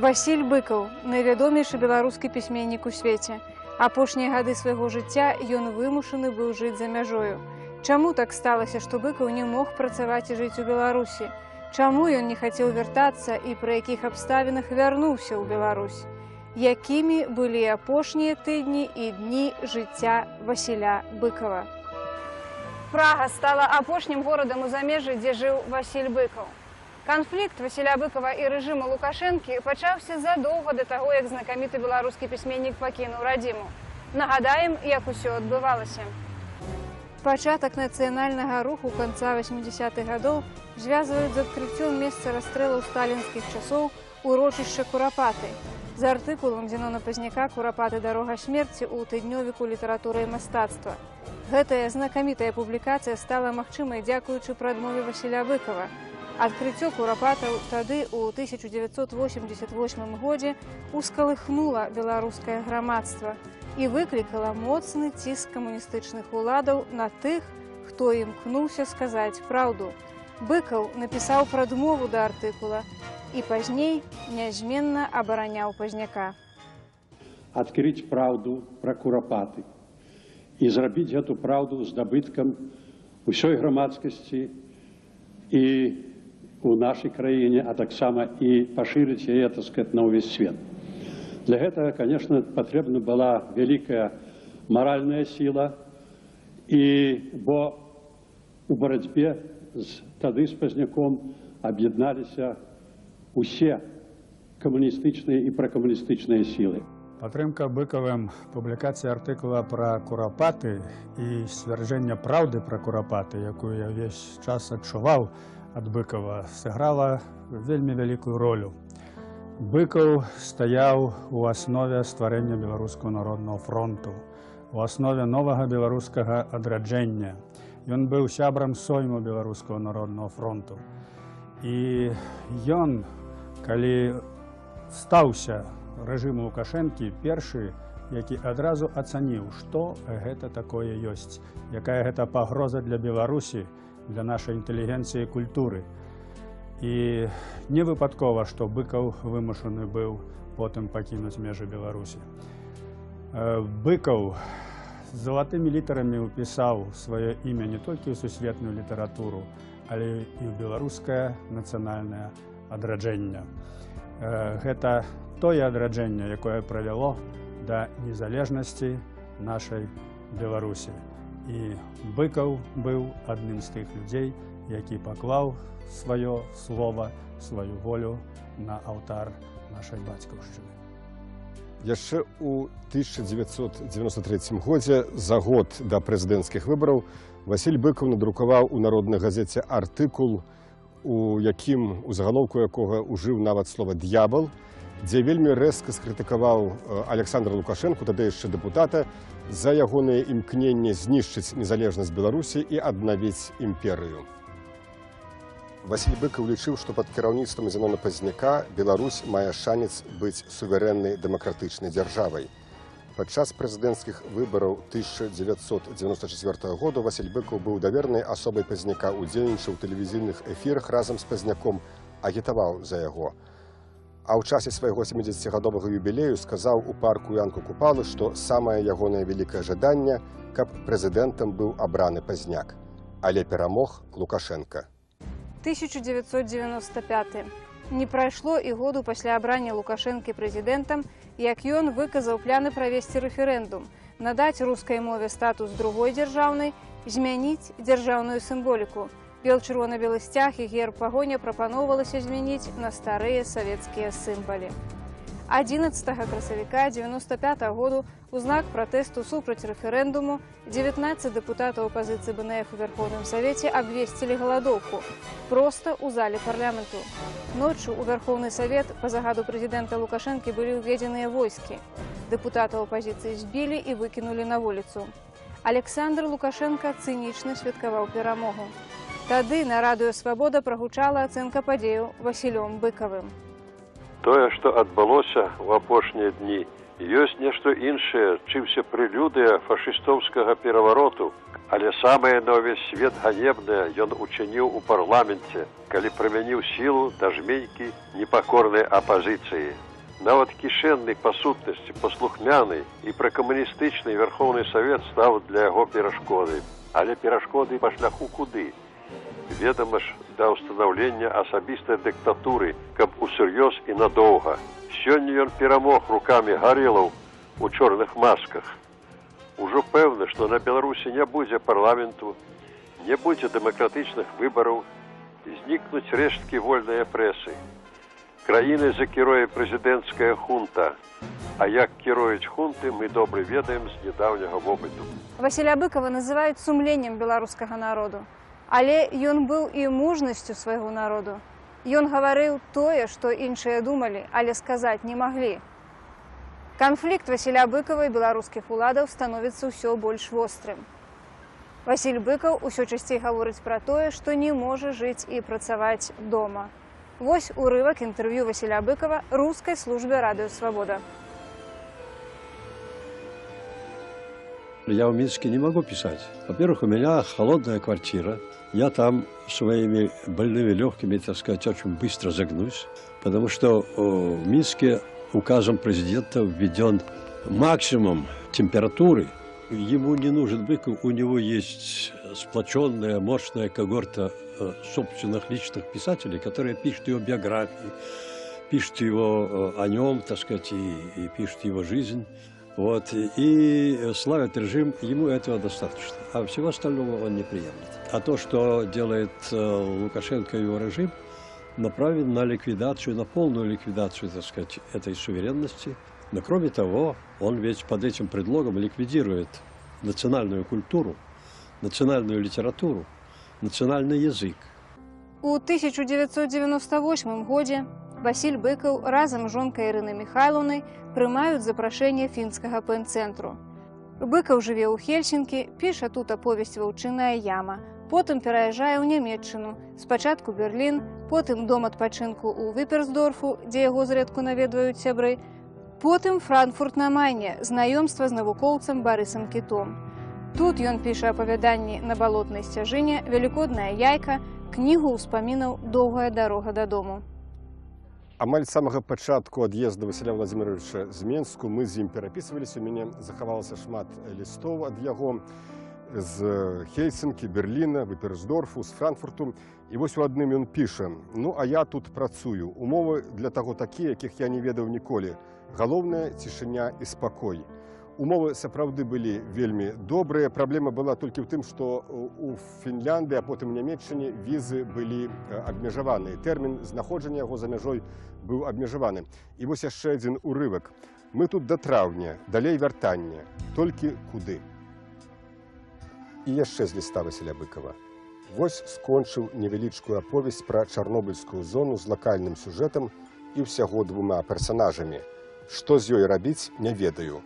Васіль Быкаў – найвядомейшы беларускі пісьменнік у свеце. Апошнія гады свайго жыцця ён вымушаны быў жыць за мяжою. Чаму так сталася, што Быкаў не мог працаваць і жыць у Беларусі? Чаму ён не хацеў вяртацца і пры якіх абставінах вярнуўся ў Беларусь? Якімі былі апошнія тыдні і дні жыцця Васіля Быкава? Прага стала апошнім горадам у замежжы, дзе жыў Васіль Быкаў. Канфлікт Васіля Быкава і рэжыму Лукашэнкі пачаўся задоўга да таго, як знакаміты беларускі пісьменнік пакінуў радзіму. Нагадаем, як усё адбывалася. Пачатак нацыянальнага руху канца 80-х гадоў звязваюць з адкрыццём месца расстрэлаў сталінскіх часоў урочышча Курапаты. За артыкулам Зенона Пазняка «Курапаты. Дарога смерці» у тыднёвіку літаратура і мастацтва. Гэтая знакамітая публікацыя стала магчымай дзякуючы прадмове Васіля Быкава. Адкрыццё Курапатаў тады, у 1988 годзе, ускалыхнула беларускае грамадства і выклікала моцны ціск камуністычных уладаў на тых, хто імкнуўся сказаць праўду. Быкаў напісаў прадмову да артыкула і пазней нязменна абараняў Пазняка. Адкрыць праўду пра Курапаты і зрабіць гэту праўду здабыткам усёй грамадскасці і у нашай краіне, а таксама і пашырыць яе, так сказать, на ўвесь свет. Для гэтага, конечно, патрэбна была вялікая маральная сіла, бо у барацьбе тады з Пазняком аб'ядналіся усе камуністычныя і пракамуністычныя сілы. Падтрымка Быкавым публікацыі артыкула пра Курапаты і сцвярджэння праўды пра Курапаты, якую я ўвесь час адчуваў ад Быкава, сыграла вельмі вялікую ролю. Быкаў стаяў у аснове стварэння Беларускага народнага фронту, у аснове новага беларускага адраджэння. Ён быў сябрам сойму Беларускага народнага фронту. І ён, калі стаўся рэжыму Лукашэнкі, першы, які адразу ацаніў, што гэта такое ёсць, якая гэта пагроза для Беларусі, для нашай інтэлігенцыі і культуры. І не выпадкова, што Быкаў вымушаны быў потым пакінуць межы Беларусі. Быкаў з залатымі літарамі ўпісаў сваё імя не толькі ў сусветную літаратуру, але і ў беларускае нацыянальнае адраджэнне. Гэта тое адраджэнне, якое правяло да незалежнасці нашай Беларусі. І Быкаў быў адным з тых людзей, які паклаў сваё слова, сваю волю на алтар нашай бацькаўшчыны. Яшчэ ў 1993 годзе, за год да прэзідэнцкіх выбараў, Васіль Быкаў надрукаваў у народнай газеце артыкул, у якім, у загалоўку якога ужыў нават слова «д'ябал», дзе вельмі рэзка скрытыкаваў Александра Лукашэнку, тады яшчэ дэпутата, за ягонае імкненне знішчыць незалежнасць Беларусі і аднавіць імперыю. Васіль Быкаў лічыў, што пад кіраўніцтвам Зенона Пазняка Беларусь мае шанец быць суверэннай дэмакратычнай дзяржавай. Падчас прэзідэнцкіх выбараў 1994 года Васіль Быкаў быў давернай асобай Пазняка, удзельнічаў у тэлевізійных эфірах разам з Пазняком, агітаваў за яго. А ў часе свайго 70-гадовага юбілею сказаў у парку Янку Купалы, што самае ягонае вялікае жаданне, каб прэзідэнтам быў абраны Пазняк. Але перамог Лукашэнка. 1995. Не прайшло і году пасля абрання Лукашэнкі прэзідэнтам, як ён выказаў пляны правесці рэферэндум, надаць рускай мове статус другой дзяржаўнай, змяніць дзяржаўную сімволіку. Бел-чырвона-белы сцяг і герб пагоня прапаноўвалася змяніць на старыя савецкія сімвалы. 11 красавіка 1995 году у знак пратэсту супраць рэферэндуму 19 дэпутатаў апазіцыі БНФ у Верховным Савеце абвесцілі галадоўку проста ў зале парламенту. Ноччу ў Верховны Савет па загаду прэзідэнта Лукашэнкі былі ўведзеныя войскі. Дэпутатаў апазіцыі збілі і выкінулі на вуліцу. Александр Лукашенка цынічна святкаваў перамогу. Тады на радыё «Свабода» прагучала ацэнка падзеяў Васілём Быкавым. Тое, што адбылося ў апошнія дні, ёсць нешта іншае, чымся прэлюдыя фашыстоўскага перавароту, але самае на ўвесь свет ганебнае ён учыніў у парламенце, калі прымяніў сілу да жменькі непакорнай апазіцыі. Нават кішэнны па сутнасці, паслухмяны і пракамуністычны Верховны Савет стаў для яго перашкодай. Але перашкоды па шляху куды? Ведама ж, да ўстанаўлення асабістай дыктатуры, каб усур'ёз і надоўга. Сёння ён перамог рукамі гарэлаў у чорных масках. Ужо пэўна, што на Беларусі не будзе парламенту, не будзе дэмакратычных выбараў, знікнуць рэшткі вольнай прэсы. Краінай закіруе прэзідэнцкая хунта, а як кіруюць хунты, мы добра ведаем з нядаўняга вопыту. Васіля Быкава называюць сумленнем беларускага народу. Але ён быў і мужнасцю свайго народу. Ён гаварыў тое, што іншыя думалі, але сказаць не маглі. Канфлікт Васіля Быкава і беларускіх уладаў становіцца ўсё больш вострым. Васіль Быкаў усё часцей гаворыць пра тое, што не можа жыць і працаваць дома. Вось урывак інтэрв'ю Васіля Быкава рускай службе Радыё Свабода. Я в Минске не могу писать. Во-первых, у меня холодная квартира. Я там своими больными легкими, так сказать, очень быстро загнусь, потому что в Минске указом президента введен максимум температуры. Ему не нужен Быков, у него есть сплоченная, мощная когорта собственных личных писателей, которые пишут его биографии, пишут его о нем, так сказать, и пишут его жизнь. Вот, и славят режим, ему этого достаточно, а всего остального он не приемлет. А то, что делает Лукашенко и его режим, направлен на ликвидацию, на полную ликвидацию, так сказать, этой суверенности. Но кроме того, он ведь под этим предлогом ликвидирует национальную культуру, национальную литературу, национальный язык. У 1998 годзе Васіль Быкаў разам з жонкай Ірынай Міхайлаўнай прымаюць запрашэнне фінскага пэн-цэнтру. Быкаў жыве ў Хельсінкі, піша тут аповесць «Ваўчыная яма», потым пераязджае ў Нямецчыну, спачатку Берлін, потым дом адпачынку ў Віперсдорфу, дзе яго зрэдку наведваюць сябры, потым Франкфурт на Майне, знаёмства з навукоўцам Барысам Кітом. Тут ён піша апавяданні на балотнай сцяжыне, велікодная яйка, кнігу ўспамінаў «Доўгая дарога дадому». Амаль з самага пачатку ад'езду Васіля Владзіміровича з Менску мы з ім перапісваліся. У мяне захавалася шмат лістоў ад яго з Хельсінкі, Берліна, Віперсдорфу, з Франкфурту. І вось у адным ён піша: «Ну, а я тут працую. Умовы для таго такія, якіх я не ведаў ніколі. Галоўная цішыня і спакой». Умовы сапраўды былі вельмі добрыя. Праблема была толькі ў тым, што у Фінляндыі, а потым у Нямецчыне візы былі абмежаваныя. Тэрмін знаходжання яго за мяжой быў абмежаваны. І вось яшчэ адзін урывак. «Мы тут да траўня, далей вяртання. Толькі куды?» І яшчэ з ліста Васіля Быкава. Вось скончыў невялічкую аповесць пра чарнобыльскую зону з лакальным сюжэтам і ўсяго 2 персанажамі. Што з ёй рабіць, не ведаю.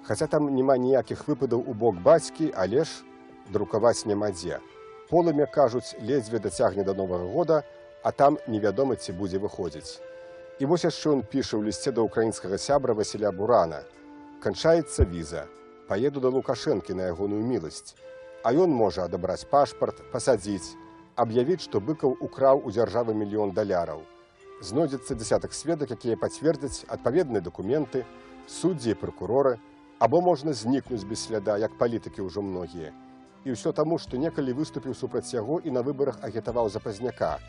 Хаця там няма ніякіх выпадаў у бок бацькі, але ж друкаваць няма дзе. Полымя, кажуць, ледзьве дацягне да Новага года, а там невядома, ці будзе выходзіць. І вось яшчэ ён піша ў лісце да ўкраінскага сябра Васіля Бурана. «Канчаецца віза. Паеду да Лукашэнкі на ягоную міласць. А ён можа адабраць пашпарт, пасадзіць, аб'явіць, што Быкаў украў у дзяржавы $1 000 000. Знойдзецца дзясятак сведак, якія пацвердзяць адпаведныя дакументы, суддзі і пракуроры, або можна знікнуць без сляда, як палітыкі ўжо многія. І ўсё таму, што некалі выступіў супраць яго і на выбарах агітаваў за пазняка.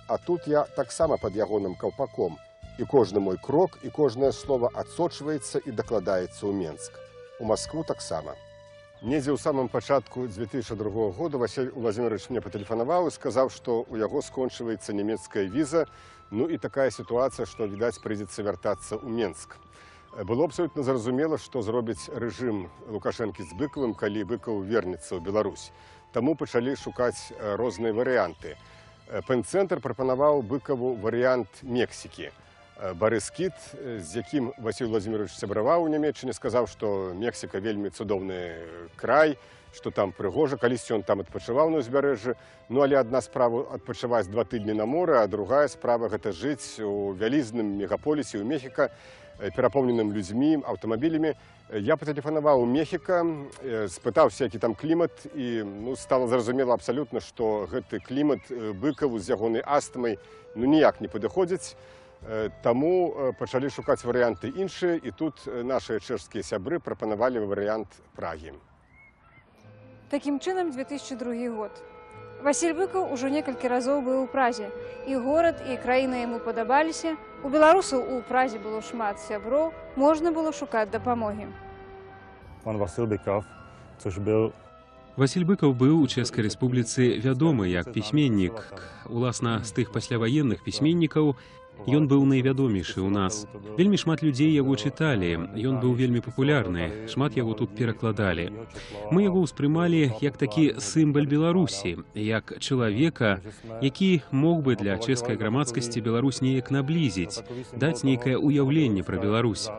А тут я таксама пад ягоным каўпаком. І кожны мой крок, і кожнае слова адсочваецца і дакладаецца ў Менск. У Маскву таксама». Недзе ў самым пачатку 2002 года Васіль Владзімірович мне патэлефанаваў і сказаў, што ў яго скончваецца нямецкая віза, ну і такая сітуацыя, што, відаць, прыйдзецца вяртацца ў Менск. Было абсолютно зразумела, што зробіць рэжым Лукашэнкі з Быкавым, калі Быкаў вернецца ў Беларусь. Таму пачалі шукаць розныя варыянты. Пэн-цэнтр прапанаваў Быкаву варыянт Мексікі. Барыс Кіт, з якім Васіль Владзімірович сябраваў у Нямецчыне, сказаў, што Мексіка вельмі цудоўны край, што там прыгожа, калісьці ён там адпачываў на ўзбярэжжы. Ну, але адна справа адпачываць 2 тыдні на моры, а другая справа гэта жыць у вялізным мегаполісе ў Мехіка, перапоўненым людзьмі, аўтамабілямі. Я патэлефанаваў у Мехіка, спытаўся, які там клімат, і стала зразумела абсалютна, што гэты клімат Быкаву з ягонай астмай ніяк не падыходзіць. Таму пачалі шукаць варыянты іншыя, і тут нашыя чэшскія сябры прапанавалі варыянт Прагі. Такім чынам, 2002 год. Васіль Быкаў ужо некалькі разоў быў у Празе. І горад, і краіна яму падабаліся. У беларусаў у Празе было шмат сяброў, можна было шукаць дапамогі. Пан Василь Быков, což byl Васіль Быкаў быў у Чэшскай Рэспубліцы вядомы як пісьменнік. Уласна, з тых пасляваенных пісьменнікаў ён быў найвядомейшы ў нас. Вельмі шмат людзей яго чыталі, ён быў вельмі папулярны, шмат яго тут перакладалі. Мы яго ўспрымалі як такі сімвал Беларусі, як чалавека, які мог бы для чэшскай грамадскасці Беларусь неяк наблізіць, даць нейкае ўяўленне пра Беларусь.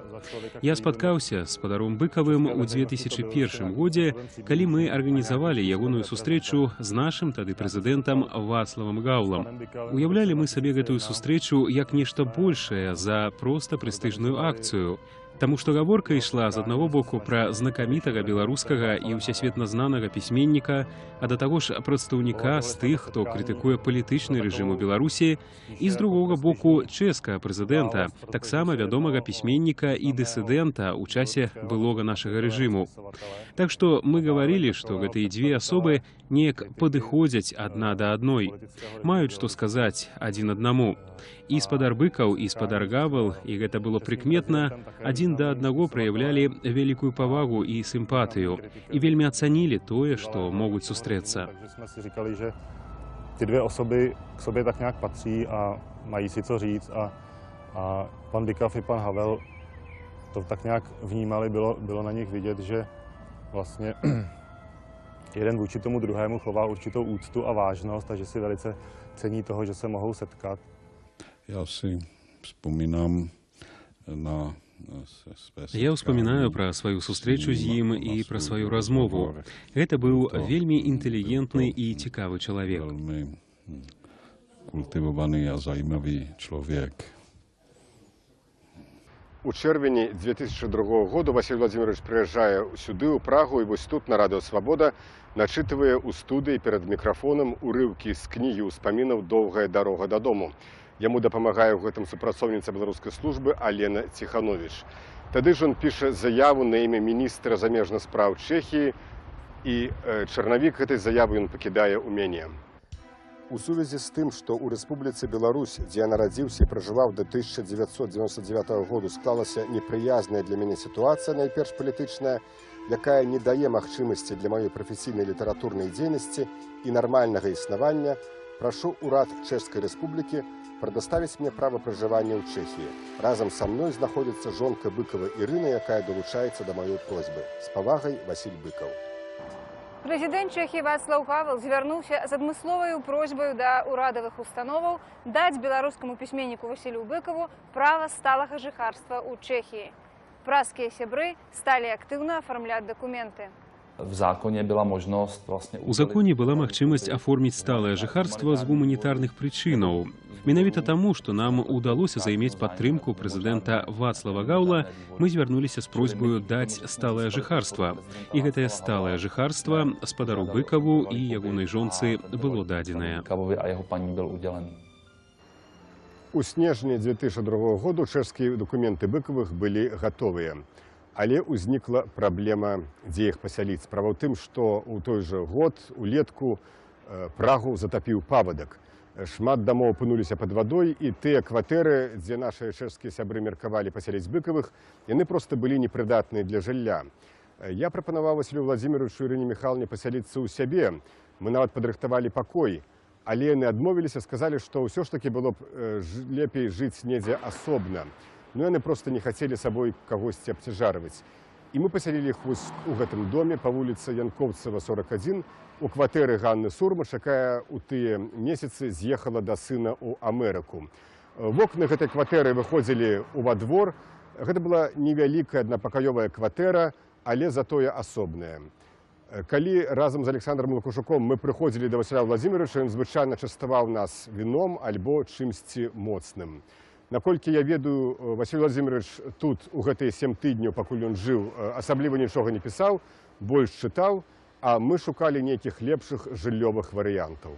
Я спаткаўся з спадаром Быкавым у 2001 годзе, калі мы арганізавалі ягоную сустрэчу з нашым тады прэзідэнтам Вацлавам Гаўлам. Уяўлялі мы сабе гэтую сустрэчу як нешта большае за проста прэстыжную акцыю. Таму што гаворка ішла з аднаго боку пра знакамітага беларускага і ўсесветна знанага пісьменніка, а да таго ж прадстаўніка з тых, хто крытыкуе палітычны рэжым у Беларусі, і з другога боку чэшскага прэзідэнта, таксама вядомага пісьменніка і дысідэнта ў часе былога нашага рэжыму. Так што мы гаварылі, што гэтыя дзве асобы неяк падыходзяць адна да адной, маюць што сказаць адзін аднаму. І спадар Быкаў, і спадар Гавел, і гэта было прыкметна, адзін да аднаго праяўлялі вялікую павагу і сімпатыю, і вельмі ацанілі тое, што могуць сустрэцца. Takže jsme si říkali, že ty dvě osoby k sobě tak nějak patří a mají si co říct a pan Bykov i pan Havel to tak nějak vnímali, bylo na nich vidět, že vlastně jeden vůči tomu druhému chová určitou úctu a vážnost a že si velice cení toho, že se mohou setkat. Já si vzpomínám na Я ўспамінаю пра сваю сустрэчу з ім і пра сваю размову. Гэта быў вельмі інтэлігентны і цікавы чалавек. Вельмі культивований а займавий чоловік. У чэрвені 2002 году Васіль Владимирович прыязджае сюды, у Прагу, і вось тут на Радыё Свабода начытывае ў студыі перад мікрафонам урыўкі з кнігі ўспамінаў «Доўгая дарога дадому». Яму дапамагае ў гэтым супрацоўніца беларускай службы Алена Ціхановіч. Тады ж ён піша заяву на імя міністра замежных спраў Чэхіі, і чарнавік гэтай заявы ён пакідае ў мяне. У сувязі з тым, што ў Рэспубліцы Беларусь, дзе я нарадзіўся і пражываў да 1999 году, склалася непрыязная для мяне сітуацыя, найперш палітычная, якая не дае магчымасці для маёй прафесійнай літаратурнай дзейнасці і нармальнага існавання, прашу ўрад Чэшскай Рэспублікі прадоставіць мне права пражывання ў Чэхіі. Разам са мной знаходзіцца жонка Быкава Ірына, якая далучаецца да маёй просьбы. З павагай, Васіль Быкаў. Прэзідэнт Чэхіі Вацлаў Гавел звярнуўся з адмысловаю просьбаю да ўрадавых установаў даць беларускаму пісьменніку Васілю Быкаву права сталага жыхарства ў Чэхіі. Празкія сябры сталі актыўна афармляць дакументы. В законе была можливість власне У законе была магчымасць аформіць сталае жыхарства з гуманітарных прычынаў. Менавіта таму, што нам удалося займець падтрымку прэзідэнта Вацлава Гаўла, мы звярнуліся з просьбаю даць сталае жыхарства. І гэтае сталае жыхарства спадару Быкаву і ягонай жонцы было дадзенае. Быкавові а яго пані быў удзелены. У снежні 2002 году чэшскія дакументы Быкавых былі гатовыя. Але ўзнікла праблема, дзе іх пасяліць. Справа ў тым, што ў той жа год, улетку, Прагу затапіў паводак. Шмат дамоў апынуліся пад вадой, і тыя кватэры, дзе нашыя чэшскія сябры меркавалі пасяліць Быкавых, яны проста былі непрыдатныя для жылля. Я прапанаваў Васілю Владимировичу і Ірыне Міхайлаўне пасяліцца ў сябе. Мы нават падрыхтавалі пакой. Але яны адмовіліся, сказалі, што ўсё ж такі было б лепей жыць недзе асобна. Но яны проста не хацелі сабой кагосьці абцяжарваць. І мы пасялілі іх у гэтым доме па вуліцы Янкоўцева, 41, у кватэры Ганны Сурмаш, якая ў тыя месяцы з'ехала да сына ў Амерыку. Вокны гэтай кватэры выходзілі ў двор. Гэта была невялікая аднапакаёвая кватэра, але затое асобная. Калі разам з Александром Лукашуком мы прыходзілі да Васіля Владимировича, ён звычайна частаваў нас віном альбо чымсьці моцным. Наколькі я ведаю, Васіль Владимирович тут у гэтыя 7 тыдняў, пакуль ён жыў, асабліва нічога не пісаў, больш чытаў, а мы шукалі нейкіх лепшых жыллёвых варыянтаў.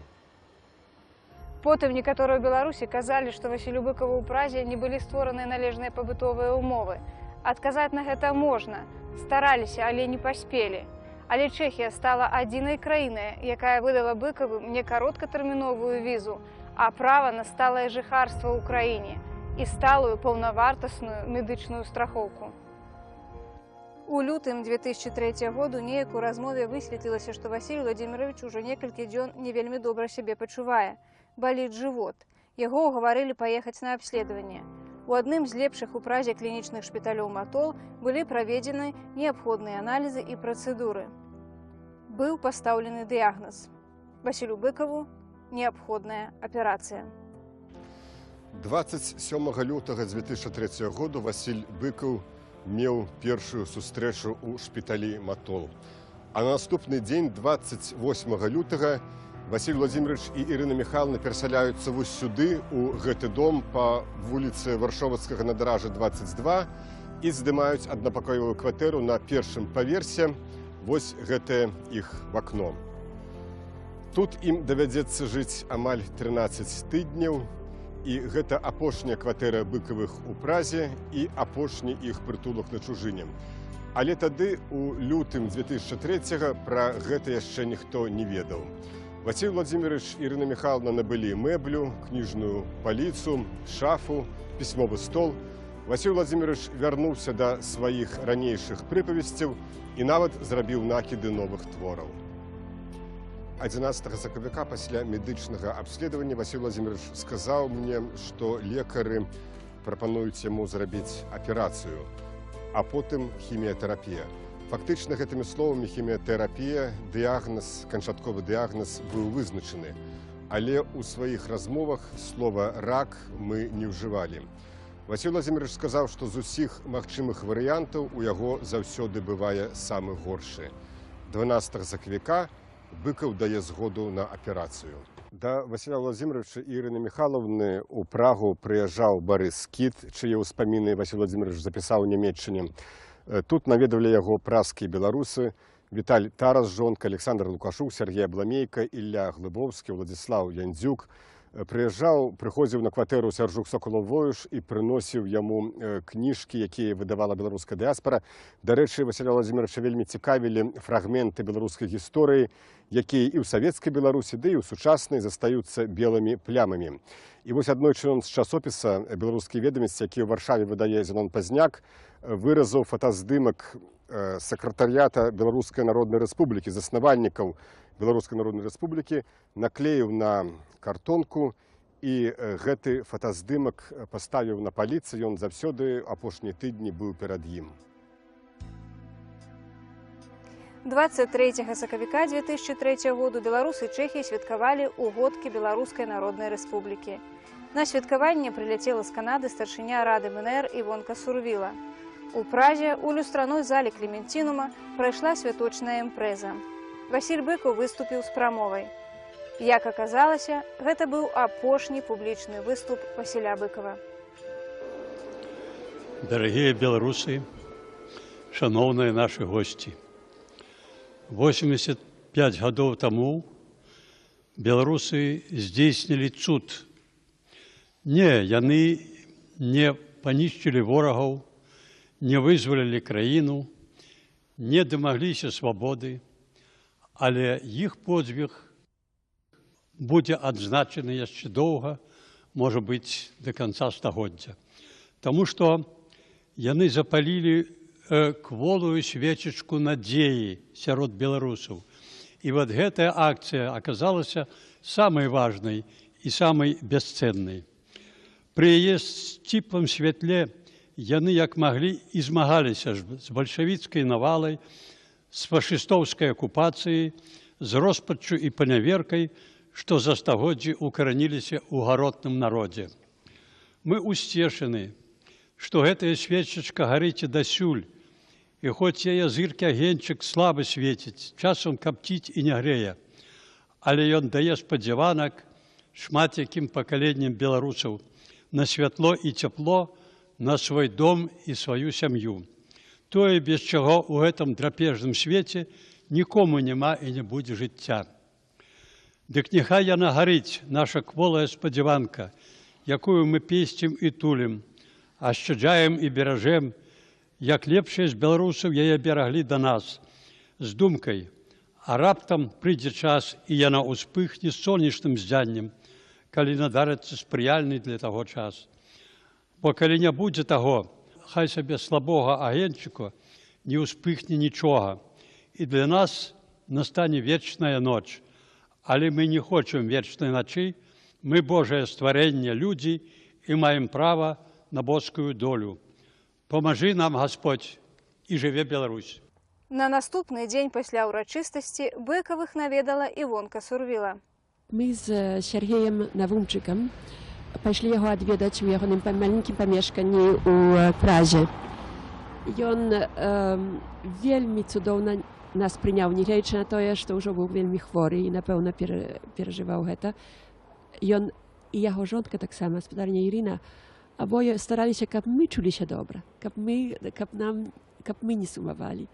Потым некаторыя ў Беларусі казалі, што Васілю Быкаву ў Празе не былі створаны належныя пабытовыя ўмовы. Адказаць на гэта можна. Стараліся, але не паспелі. Але Чэхія стала адзінай краінай, якая выдала Быкавым не кароткатэрміновую візу, а права на сталае жыхарства ў краіне і сталую паўнавартасную медычную страхоўку. У лютым 2003 году неяк у размове высветлілася, што Васіль Владзімірович ужо некалькі дзён не вельмі добра сябе пачувае. Баліць жывот. Яго ўгаварылі паехаць на абследаванне. У адным з лепшых у Празе клінічных шпіталёў Матол былі праведзены неабходныя аналізы і працэдуры. Быў пастаўлены дыягназ. Васілю Быкаву неабходная аперацыя. 27 лютага 2003 году Васіль Быкаў меў першую сустрэчу ў шпіталі Матол. А на наступны дзень, 28 лютага, Васіль Владзімірович і Ірына Міхайлаўна перасяляюцца вось сюды, у гэты дом па вуліцы Варшавацкага на Даражы 22 і здымаюць аднапакоевую кватэру на першым паверсе. Вось гэтае іх вакно. Тут ім давядзецца жыць амаль 13 тыдняў, і гэта апошняя кватэра Быкавых у Празе і апошні іх прытулак на чужыне. Але тады, у лютым 2003-го, пра гэта яшчэ ніхто не ведаў. Васіль Владзімірович і Ірына Міхайлаўна набылі мэблю, кніжную паліцу, шафу, пісьмовы стол. Васіль Владзімірович вярнуўся да сваіх ранейшых прыпавесцяў і нават зрабіў накіды новых твораў. 11 сакавіка пасля медычнага абследавання Васіль Владзімірович сказаў мне, што лекары прапануюць яму зрабіць аперацыю, а потым хіміятэрапія. Фактычна гэтымі словамі хіміятэрапія, дыягназ, канчатковы дыягназ быў вызначаны, але ў сваіх размовах слова «рак» мы не ўжывалі. Васіль Владзімірович сказаў, што з усіх магчымых варыянтаў у яго заўсёды бывае самы горшы. 12 сакавіка Быкаў дае згоду на аперацыю. Да Васіля Владзіміровича і Ірыны Міхайлаўны ў Прагу прыязджаў Барыс Кіт, чые ўспаміны Васіль Владзімірович запісаў у Нямецчыне. Тут наведавалі яго празскія беларусы Віталь Тарас жонка, Александр Лукашук, Сергей Абламейка, Ілля Глыбоўскі, Владзіслаў Яндзюк. Прыходзіў на кватэру Сяржук Соколов-Воюш і прыносіў яму кніжкі, якія выдавала беларуская дыяспара. Дарэчы, Васіля Владзіміровича вельмі цікавілі фрагменты беларускай гісторыі, якія і ў савецкай Беларусі, ды і ў сучаснай застаюцца белымі плямамі. І вось аднойчы ён з часопіса «Беларускія ведамасці», які ў Варшаве выдае Зенон Пазняк, выразаў фотаздымак сакратарыята Беларускай Народнай Рэспублікі, заснавальнікаў Беларускай Народнай Рэспублікі, наклеіў на картонку і гэты фотаздымак паставіў на паліцы. Ён заўсёды апошнія тыдні быў перад ім. 23 сакавіка 2003 году беларусы і Чэхіі святкавалі ўгодкі Беларускай Народнай Рэспублікі. На святкаванне прыляцела з Канады старшыня Рады МНР Івонка Сурвіла. У Празе у люстраной зале Клементінума прайшла святочная імпрэза. Васіль Быкаў выступіў з прамовай. Як аказалася, гэта быў апошні публічны выступ Васіля Быкава. Дарагія беларусы, шаноўныя нашы госці, 85 гадоў таму беларусы здзейснілі цуд. Не, яны не панішчылі ворагаў, не вызвалілі краіну, не дамагліся свабоды, але іх подзвіг будзе адзначаны яшчэ доўга, можа быць, да канца стагоддзя. Таму што яны запалілі кволую свечачку надзеі сярод беларусаў. І вот гэтая акцыя аказалася самай важнай і самай бясцэннай. Пры яе сціплым святле яны як маглі і змагаліся з бальшавіцкай навалай, з фашыстоўскай акупацыяй, з роспаччу і паняверкай, што за стагоддзі укараніліся ў гаротным народзе. Мы усцешаны, што гэтая свечачка гарыць і дасюль, і хоць яе зыркі агеньчык слаба свеціць, часам капціць і не грэе, але ён дае спадзяванак шмат якім пакаленням беларусаў на святло і цяпло, на свой дом і сваю сям'ю. Тое, без чаго ў гэтым драпежным свеце нікому няма і не будзе жыцця. Дык няхай яна гарыць, наша кволая спадзяванка, якую мы песцім і тулім, ашчаджаем і беражэм, як лепшыя з беларусаў яе бераглі да нас, з думкай, а раптам прыйдзе час, і яна ўспыхне сонечным ззяннем, калі надарыцца спрыяльны для таго час. Бо калі не будзе таго, хай сабе слабога агеньчыку не ўспыхне нічога, і для нас настане вечная ноч. Але мы не хочам вечнай начы, мы Божае стварэнне, людзі, і маем права на боскую долю. Памажы нам, Господь, і жыве Беларусь. На наступны дзень пасля ўрачыстасці Быкавых наведала Івонка Сурвіла. My z Siergiejem Nawumczykiem poszli jego odwiedzać w jego maleńkim pomieszkaniu u Prazie. I on wielmi cudownie nas przyjął, nie licząc na to, że już był wielmi chory i na pewno przeżywał to. I on i jego żonka tak samo, gospodarnia Irina, oboje starali się, aby my czuli się dobrze, aby my nie sumowali.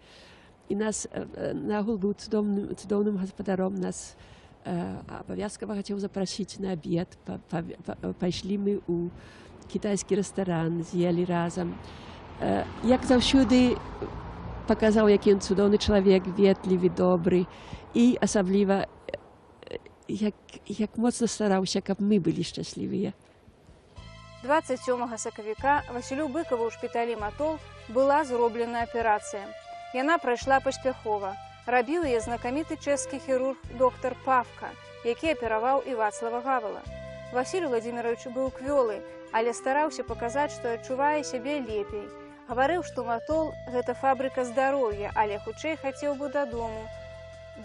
I nas na ogół był cudownym gospodarzem, nas обовязково хотел запросить на обед. Пошли мы у китайский ресторан, съели разом. Як завжди показав, який він чудовний чоловік, вітливий, добрий. І особливо, як моцно старався, щоб ми були щасливі. 27 сакавіка Васілю Быкаву ў шпіталі Матол была зроблена аперацыя. Яна прайшла паспяхова. Рабіў яе знакаміты чэшскі хірург доктар Павка, які апераваў і Вацлава Гавала. Васіль Владзімірович быў квёлы, але стараўся паказаць, што адчувае сябе лепей. Гаварыў, што Матол – гэта фабрыка здароўя, але хутчэй хацеў бы дадому.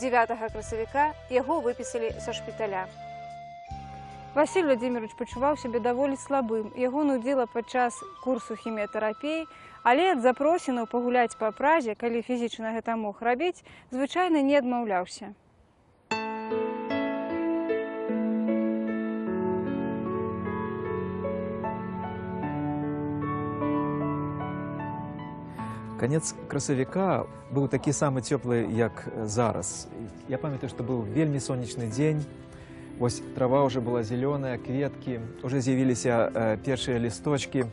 9 красавіка яго выпісалі са шпіталя. Васіль Владзімірович пачуваў сябе даволі слабым. Яго нудзіла падчас курсу хіміятэрапіі, але ад запросінаў пагуляць па Празе, калі фізічна гэта мог рабіць, звычайна не адмаўляўся. Канец красавіка быў такі самы цёплы, як зараз. Я памятаю, што быў вельмі сонечны дзень. Вось трава ўжо была зялёная, кветкі, уже з'явіліся першыя лісточкі.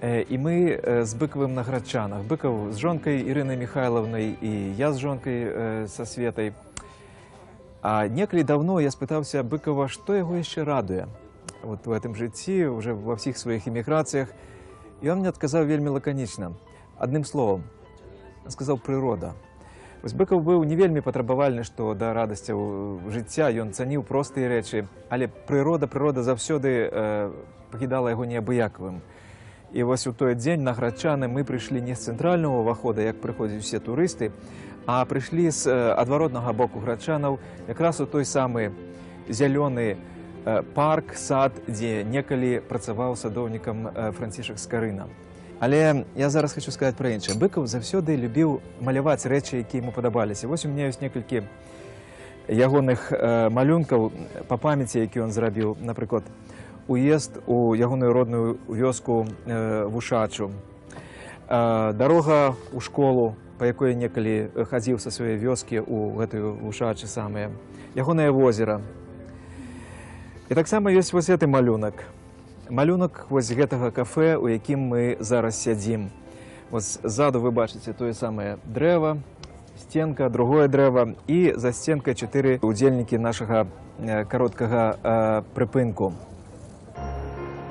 І мы з Быкавым на Грачанах. Быкаў з жонкай Ірынай Михайловнай і я з жонкай са Светай. А некалі давно я спытаўся Быкава, што яго яшчэ радуе вот в гэтым жыцці, уже ва ўсіх сваіх эміграцыях. І он мне адказаў вельмі лаканічна. Адным словам, сказаў прырода. Вось Быкаў быў не вельмі патрабавальны, што да радасцяў жыцця ён цаніў простыя рэчы, але прырода заўсёды пакідала яго неабыякавым. І вось у той дзень на Грачаны мы прыйшлі не з цэнтральнага ўвахода, як прыходзяць усе турысты, а прыйшлі з адваротнага боку Грачанаў, якраз у той самы зялёны парк, сад, дзе некалі працаваў садоўнікам Францішак Скарына. Але я зараз хочу сказаць пра іншае. Быкаў заўсёды любіў маляваць рэчы, якія яму падабаліся. Вось у мяне ёсць некалькі ягоных малюнкаў па памяці, які ён зрабіў. Напрыклад, уезд у ягоную родную вёску Вушачу, дарога ў школу, па якой некалі хадзіў са сваёй вёскі ў гэтую Вушачы самыя, ягонае возера. І таксама ёсць вось гэты малюнак. Малюнак вось гэтага кафэ, у якім мы зараз сядзім. Вось ззаду вы бачыце тое самае дрэва, сценка, другое дрэва і за сценкай 4 удзельнікі нашага кароткага прыпынку.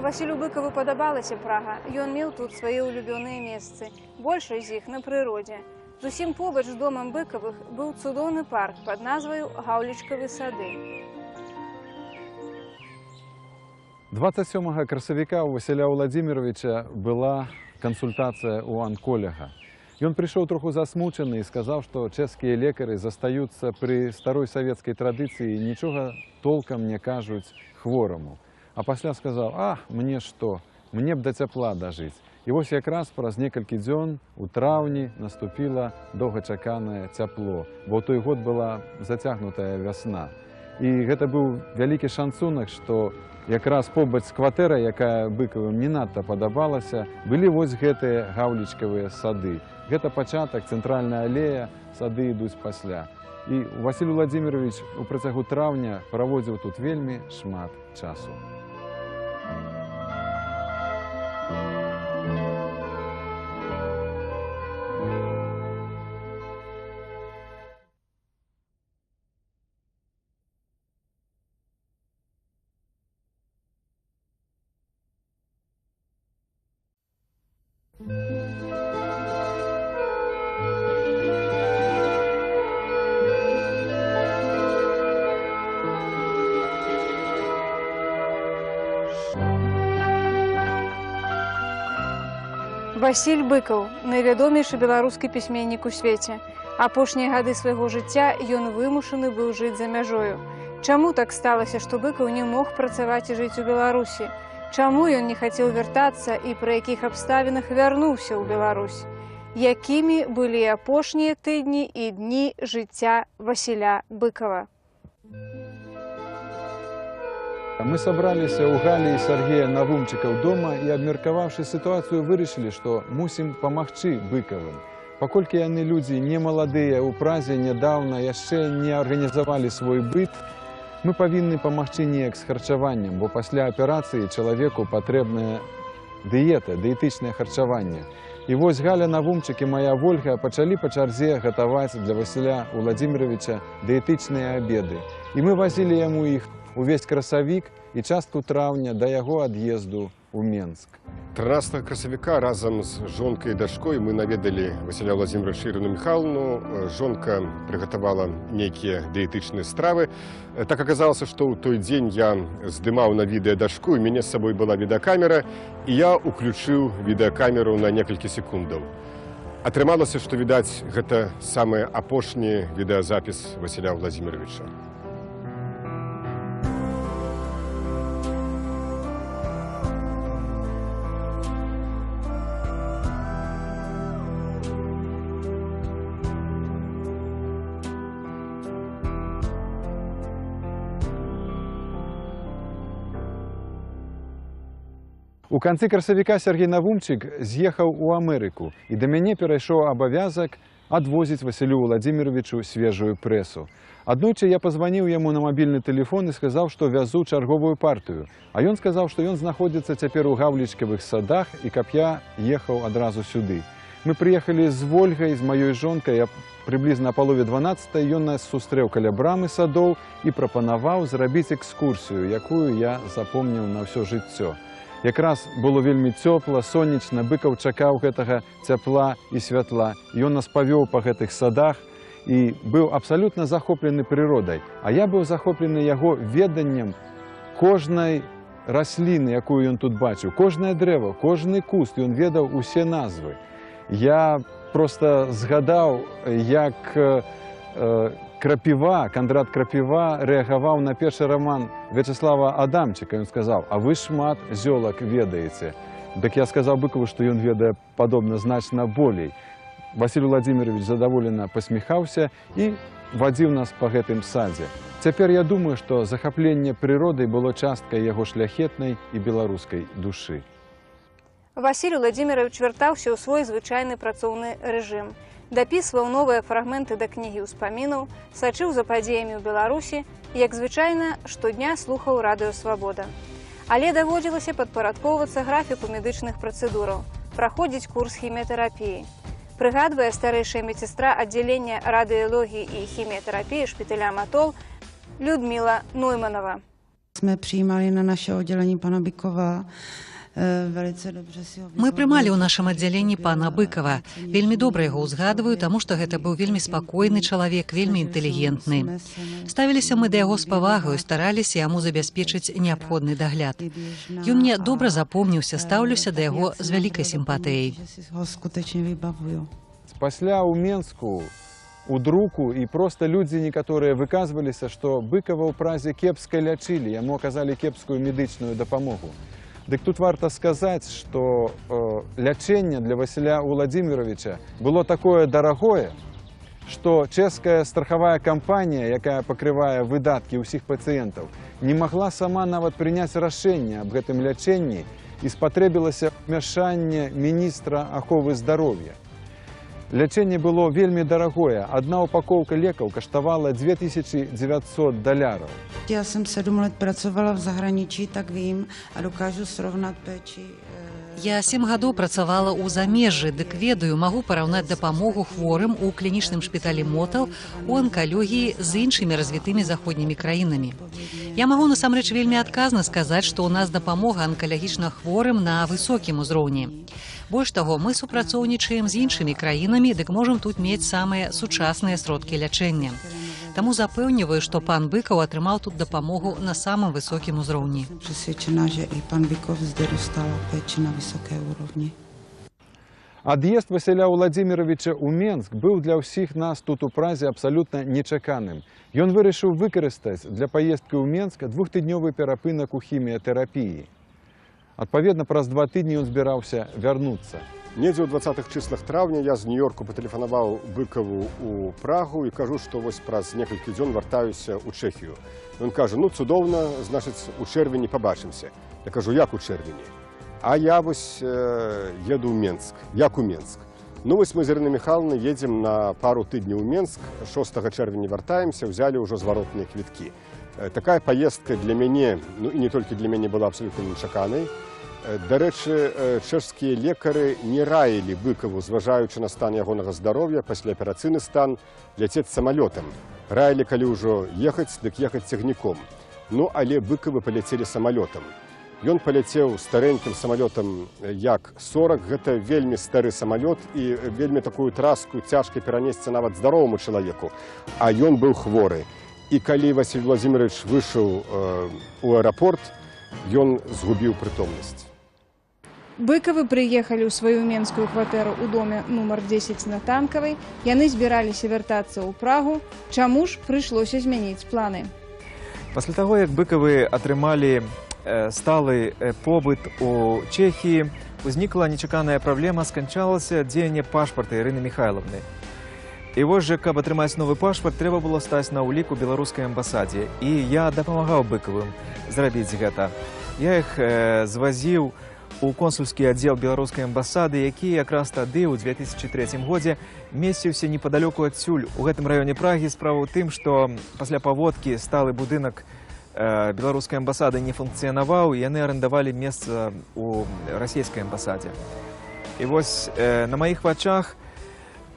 Васілю Быкаву падабалася Прага. Ён меў тут свае ўлюбёныя месцы. Большасць з іх на прыродзе. Зусім побач з домам Быкавых быў цудоўны парк пад назваю Гаўлічкавы сады. 27 красавіка у Васіля Владзіміровича была кансультацыя ў анколага. Ён прыйшоў троху засмучаны і сказаў, што чэшскія лекары застаюцца пры старой савецкай традыцыі і нічога толкам не кажуць хвораму. А пасля сказаў: мне што, мне б да цяпла дажыць. І вось якраз праз некалькі дзён у траўні наступіла доўгачаканае цяпло, бо ў той год была зацягнутая вясна. І гэта быў вялікі шанцунак, што якраз побач з кватэрай, якая Быкавым не надта падабалася, былі вось гэтыя гаўлічкавыя сады. Гэта пачатак, цэнтральная алея, сады ідуць пасля. І Васіль Владимирович у працягу траўня праводзіў тут вельмі шмат часу. Васіль Быкаў – найвядомейшы беларускі пісьменнік у свеце. Апошнія гады свайго жыцця ён вымушаны быў жыць за мяжою. Чаму так сталася, што Быкаў не мог працаваць і жыць у Беларусі? Чаму ён не хацеў вяртацца і пры якіх абставінах вярнуўся ў Беларусь? Якімі былі апошнія тыдні і дні жыцця Васіля Быкава? Мы сабраліся ў Галі і Сергея Навумчыкаў дома і, абмеркаваўшы сітуацыю, вырашылі, што мусім памагчы Быкавым. Паколькі яны людзі не маладыя, у Празе нядаўна яшчэ не арганізавалі свой быт, мы павінны памагчы неяк з харчаваннем, бо пасля аперацыі чалавеку патрэбная дыета, дыетычнае харчаванне. І вось Галя Навумчык і мая Вольга пачалі па чарзе гатаваць для Васіля Владимировича дыетычныя абеды. І мы вазілі яму іх увесь красавік і частку траўня да яго ад'езду ў Менск. 13 красавіка разам з жонкай і дачкой мы наведалі Васіля Владимировича Ірыну Михайловну. Жонка прыгатавала нейкія дыетычныя стравы. Так аказалася, што ў той дзень я здымаў на відэа дачку, і мяне з сабой была відэакамера, і я уключыў відэакамеру на некалькі секундаў. Атрымалася, што, відаць, гэта самы апошні відэазапіс Васіля Владимировича. У канцы красавіка Сергей Навумчык з'ехаў у Амерыку, і да мяне перайшоў абавязак адвозіць Васілю Владимировичу свежую прэсу. Аднойчы я пазваніў яму на мабільны тэлефон і сказаў, што вязу чарговую партыю. А ён сказаў, што ён знаходзіцца цяпер у гаўлічкавых садах і каб я ехаў адразу сюды. Мы прыехалі з Вольгай, з маёй жонкай, прыблізна палове 12-й ён нас сустрэў каля брамы садоў і прапанаваў зрабіць экскурсію, якую я запомніў на ўсё жыццё. Якраз было вельмі цёпла, сонечна, Быкаў чакаў гэтага цяпла і святла. Ён нас павёў па гэтых садах і быў абсалютна захоплены прыродай. А я быў захоплены яго веданнем кожнай расліны, якую ён тут бачыў. Кожнае дрэва, кожны куст, ён ведаў усе назвы. Я проста згадаў, як Кандрат Крапіва рэагаваў на першы раман Вячеслава Адамчыка. Ён сказаў: «А вы шмат зёлак ведаеце». Дык я сказаў Быкаву, што ён ведае падобна значна болей. Васіль Владимирович задаволена пасміхаўся і вадзіў нас па гэтым садзе. Цяпер я думаю, што захапленне прыродай было часткай яго шляхетнай і беларускай душы. Васіль Владимирович вяртаўся ў свой звычайны працоўны рэжым. Дапісваў новыя фрагменты да кнігі ўспамінаў, сачыў за падзеямі ў Беларусі і, як звычайна, штодня слухаў радыё «Свабода». Але даводзілася падпарадкоўвацца графіку медычных працэдураў, праходзіць курс хіміятэрапіі. Прыгадвае старэйшая медсестра аддзялення радыялогіі і хіміятэрапіі шпіталя «Матол» Людмила Нойманова. Мы принимали на наше отделение пана Быкова. Мы прымалі ў нашым аддзяленні пана Быкава. Вельмі добра яго ўзгадваю, таму што гэта быў вельмі спакойны чалавек, вельмі інтэлігентны. Ставіліся мы да яго з павагаю, стараліся яму забяспечыць неабходны дагляд. Ён мне добра запомніўся, стаўлюся да яго з вялікай сімпатыяй. Пасля ў Менску, у друку і проста людзі некаторыя выказваліся, што Быкава ў Празе кепска лячылі, яму аказалі кепскую медычную дапамогу. Дык тут варта сказаць, што лячэнне для Васіля Владимировича было такое дарагое, што чэшская страхавая кампанія, якая пакрывае выдаткі ўсіх пацыентаў, не магла сама нават прыняць рашэнне аб гэтым лячэнні і спатрэбілася ўмяшанне міністра аховы здароўя. Лячэнне было вельмі дарагое. Одна упаковка лекаў каштавала $2900. Já jsem 7 let pracovala v zahraničí, tak vím a dokážu srovnat péči. Я 7 гадоў працавала ў замежжы, дык ведаю, магу параўнаць дапамогу хворым у клінічным шпіталі Мотал у анкалогіі з іншымі развітымі заходнімі краінамі. Я магу насамрэч вельмі адказна сказаць, што ў нас дапамога анкалагічна хворым на высокім узроўні. Больш таго, мы супрацоўнічаем з іншымі краінамі, дык можам тут мець самыя сучасныя сродкі лячэння. Таму запэўніваю, што пан Быкаў атрымаў тут дапамогу на самым высокім узроўні. Přesvědčená, že i pan Bykov zde dostal péči na vysoké úrovni. Ад'езд Васіля Владзіміровича ў Менск быў для ўсіх нас тут у Празе абсалютна нечаканым. Ён вырашыў выкарыстаць для паездкі ў Менск 2-тыднёвы перапынак у хіміятэрапіі. Адпаведна, праз 2 тыдні ён збіраўся вярнуцца. Недзе ў 20-х чыслах траўня я з Нью-Йорку патэлефанаваў Быкаву ў Прагу і кажу, што вось праз некалькі дзён вяртаюся ў Чэхію. Ён кажа, ну цудоўна, значыць, у чэрвені пабачымся. Я кажу, як у чэрвені? А я вось еду ў Менск. Як у Менск? Ну вось мы з Ірынай Міхайлаўнай едзем на пару тыдняў у Менск, 6 чэрвеня вяртаемся, взялі ўжо зваротныя квіткі. Такая паездка для мяне, ну і не толькі для мяне, была абсалютна нечаканай. Дарэчы, чэшскія лекары не раілі Быкаву, зважаючы на стан ягонага здароўя, пасляаперацыйны стан, ляцець самалётам. Раілі, калі ўжо ехаць, дык ехаць цягніком. Ну, але Быкавы паляцелі самалётам. Ён паляцеў старэнькім самалётам Як-40. Гэта вельмі стары самалёт і вельмі такую траску цяжка перанесці нават здароваму чалавеку. А ён быў хворы. І калі Васіль Владзімірович выйшаў у аэрапорт, ён згубіў прытомнасць. Быкавы прыехалі ў сваю менскую кватэру ў доме нумар 10 на Танкавай. Яны збіраліся вяртацца ў Прагу. Чаму ж прыйшлося змяніць планы? Пасля таго, як Быкавы атрымалі сталы побыт у Чэхіі, узнікла нечаканая праблема, сканчалася дзеянне пашпарта Ірыны Міхайлаўны. І вось жа, каб атрымаць новы пашпарт, трэба было стаць на ўлік у беларускай амбасадзе. І я дапамагаў Быкавым зрабіць гэта. Я іх звазіў у консульскі аддзел беларускай амбасады, які якраз тады, ў 2003 годзе, месціўся непадалёку адсюль. У гэтым раёне Прагі справа ў тым, што пасля паводкі сталы будынак беларускай амбасады не функцыянаваў, і яны арендавалі месца ў расійскай амбасадзе. І вось на маіх вачах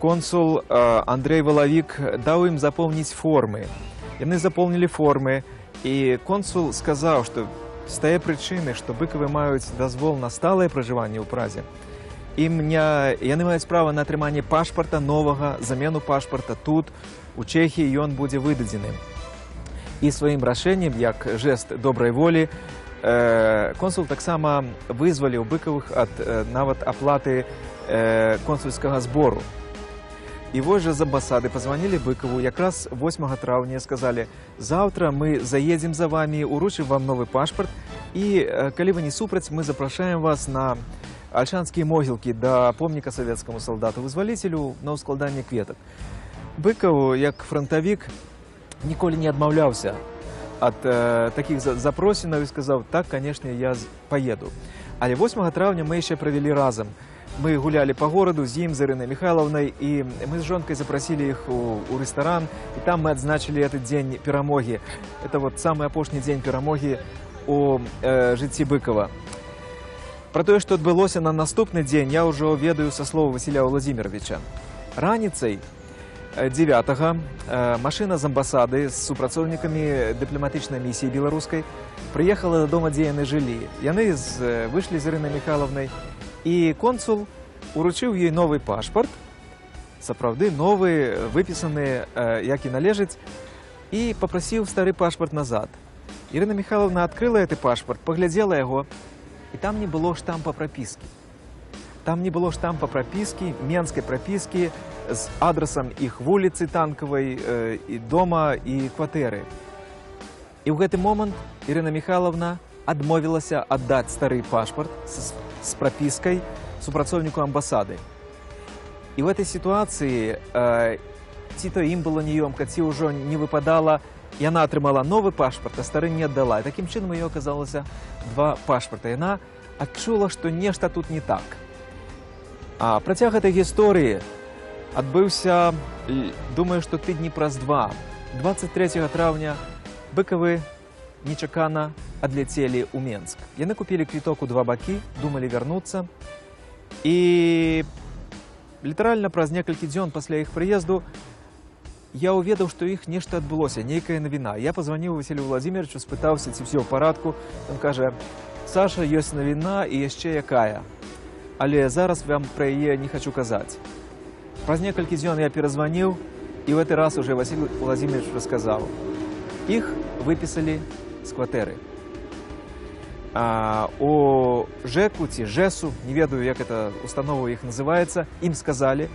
консул Андрей Воловик даў ім запоўніць формы. Яны запоўнілі формы, і консул сказаў, што з тае прычыны, што Быкавы маюць дазвол на сталае пражыванне ў Празе, яны маюць права на атрыманне пашпарта новага, замену пашпарта тут, у Чэхіі, ён будзе выдадзены. І сваім рашэннем, як жэст добрай волі, консул таксама вызваліў Быкавых ад нават аплаты консульскага збору. І вось жа з амбасады пазванілі Быкаву якраз 8 траўня, сказалі: «Заўтра мы заедзем за вами, уручым вам новы пашпарт, і калі вы не супраць, мы запрашаем вас на альшанскія могілкі да помніка савецкаму салдату-вызваліцелю на ўскладанне кветак». Быкаў, як фронтавік, ніколі не адмаўляўся ад такіх запросінаў і сказаў: «Так, канешне, я паеду». Але 8 траўня мы яшчэ правялі разам. Мы гулялі па гораду з ім, з Ірынай Міхайлаўнай, і мы з жонкай запрасілі іх у рэстаран, і там мы адзначылі этот дзень перамогі. Это вот самы апошні дзень перамогі у жыцці Быкава. Пра тое, што адбылося на наступны дзень, я ўжо ведаю са слова Васіля Владзіміровича. Раніцай 9-го машына з амбасады з супрацоўнікамі дыпламатычнай місіі беларускай прыехала да дома, дзе яны жылі. Яны выйшлі з Ірынай Міхайлаўнай, і консул уручыў ёй новы пашпарт, сапраўды новы, выпісаны, як і належыць, і папрасіў стары пашпарт назад. Ірына Міхайлаўна адкрыла гэты пашпарт, паглядзела яго, і там не было штампа прапіскі. Там не было штампа прапіскі, менскай прапіскі з адрасам іх вуліцы Танкавай, і дома, і кватэры. І ў гэты момант Ірына Міхайлаўна адмовілася аддаць стары пашпарт з прапіскай супрацоўніку амбасады. І ў гэтай сітуацыі ці то ім было няёмка, ці ўжо не выпадала, яна атрымала новы пашпарт, а стары не аддала. І такім чынам у ёй аказалася 2 пашпарта. Яна адчула, што нешта тут не так. А працяг гэтай гісторыі адбыўся, думаю, што тыдні праз 2. 23 траўня быкавы нечакана адляцелі ў Менск. Яны купілі квіток у 2 бакі, думалі вярнуцца. І літаральна праз некалькі дзён пасля іх прыезду я ўведаў, што іх нешта адбылося, нейкая навіна. Я пазваніў Васілю Владзімировичу, спытаўся, ці ўсё ў парадку. Ён кажа: «Саша, ёсць навіна і яшчэ якая. Але зараз вам пра яе не хачу казаць». Праз некалькі дзён я перазваніў, і в гэты раз уже Васіль Владзімирович расказаў. Іх выпісалі з кватэры. У ЖЭКу ці ЖЭСу, не ведаю, як эта установа іх называецца, ім сказалі,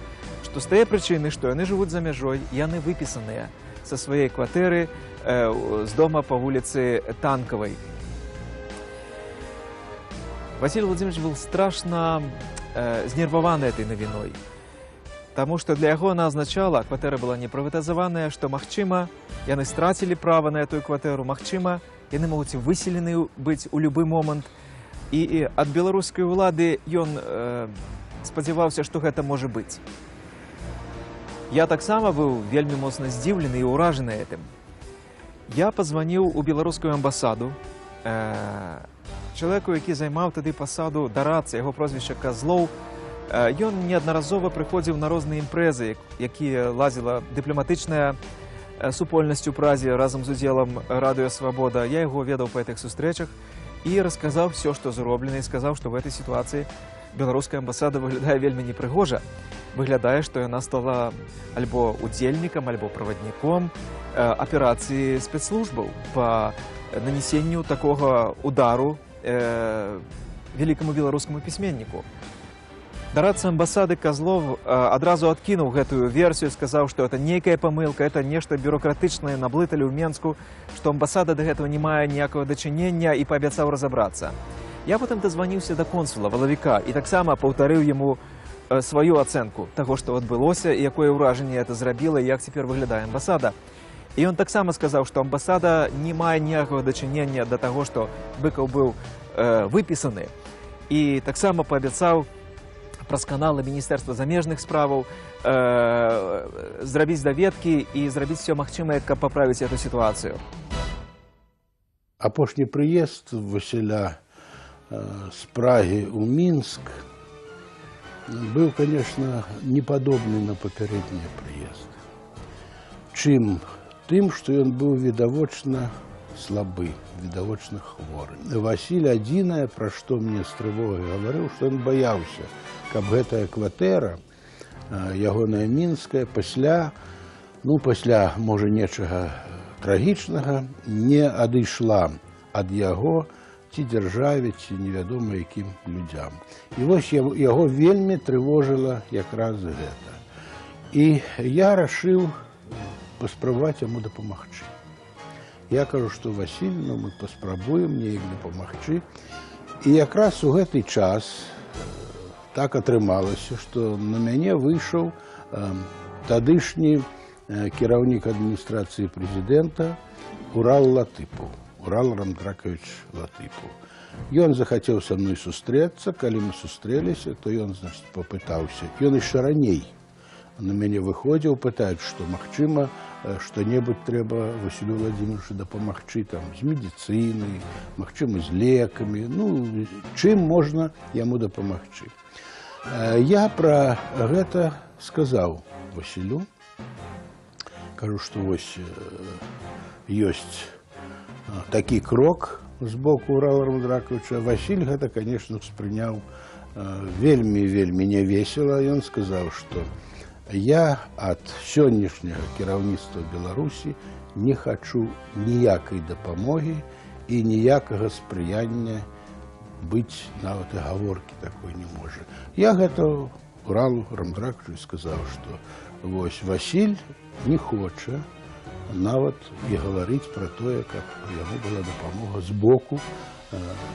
што з тае прычыны, што яны жывуць за мяжой, яны выпісаныя са сваёй кватэры з дома па вуліцы Танкавай. Василий Владимирович был страшно знервованы этой навиной, потому что для яго она означала, кватэра была не прыватызаваная, што, магчыма, яны страцілі права на эту кватэру, магчыма, яны могуць выселены быць у любы момант. І ад беларускай улады ён спадзяваўся, што гэта можа быць. Я таксама быў вельмі моцна здзіўлены і ўражаны гэтым. Я пазваніў у беларускую амбасаду чалавеку, які займаў тады пасаду дарадцы, яго прозвішча Казлоў. Ён неаднаразова прыходзіў на розныя імпрэзы, якія лазіла дыпламатычная супольнасць у Празе разам з удзелам Радыё Свабода. Я яго ведаў па гэтых сустрэчах і расказаў все, што зроблена, і сказаў, што в этой сітуацыі беларуская амбасада выглядае вельмі непрыгожа. Выглядае, што яна стала альбо удзельнікам, альбо правадніком аперацыі спецслужбаў па нанесенню такога удару великому беларускаму пісьменніку. Дарадца амбасады Казлов адразу адкінуў гэтую версію, сказаў, што это нейкая памылка, это нешта бюрократычнае наблыталі ў Менску, што амбасада да гэтага не мае ніякага дачынення, і паабяцаў разабрацца. Я потым дазваніўся да консула, валавіка, і таксама паўтарыў яму сваю ацэнку таго, што адбылося, і якое ўражанне это зрабіла, і як цяпер выглядае амбасада. І ён таксама сказаў, што амбасада не мае ніякага дачынення да таго, што Быкаў быў выпісаны. І таксама паабяцаў праз каналы Міністэрства замежных справаў зрабіць даведкі і зрабіць все магчымае, каб паправіць эту сітуацыю. Апошні прыезд Васіля з Прагі ў Мінск был, конечно, не падобны на папярэднія прыезды. Чым? Тым, што ён быў відавочна слабы, відавочна хворы. Васіль адзінае, пра што мне з трывогай гаварыў, што ён баяўся, каб гэтая кватэра, ягоная мінская, пасля, можа, нечага трагічнага, не адышла ад яго ці дзяржаве, ці невядома якім людзям. І вось яго вельмі трывожыла якраз гэта. І я рашыў паспрабаваць яму дапамагчы. Я кажу, што Васіль, мы паспрабуем неяк дапамагчы. І якраз у гэты час так атрымалася, што на мяне выйшаў тадышні кіраўнік адміністрацыі прэзідэнта Урал Латыпаў, Урал Рамдракавіч Латыпаў. Ён захацеў са мной сустрэцца, калі мы сустрэліся, то ён, значит, папытаўся. Ён яшчэ раней на мяне выходзіў, пытаюць, што, магчыма, што-небудзь трэба Васілю Владзімировичу дапамагчы там з медыцынай, магчыма, з лекамі, чым можна яму дапамагчы. Я пра гэта сказаў Васілю, кажу, што вось ёсць такі крок з боку Урала Рамдракавіча. Васіль гэта, конечно, успрыняў вельмі нявесела. Ён сказаў, што я ад сённяшняга кіраўніцтва Беларусі не хачу ніякай дапамогі і ніякага спрыяння быць, нават і гаворкі такой не можа. Я гэта Уралу Рамдракавічу сказаў, што вось Васіль не хоча нават і гаварыць пра тое, каб яму была дапамога з боку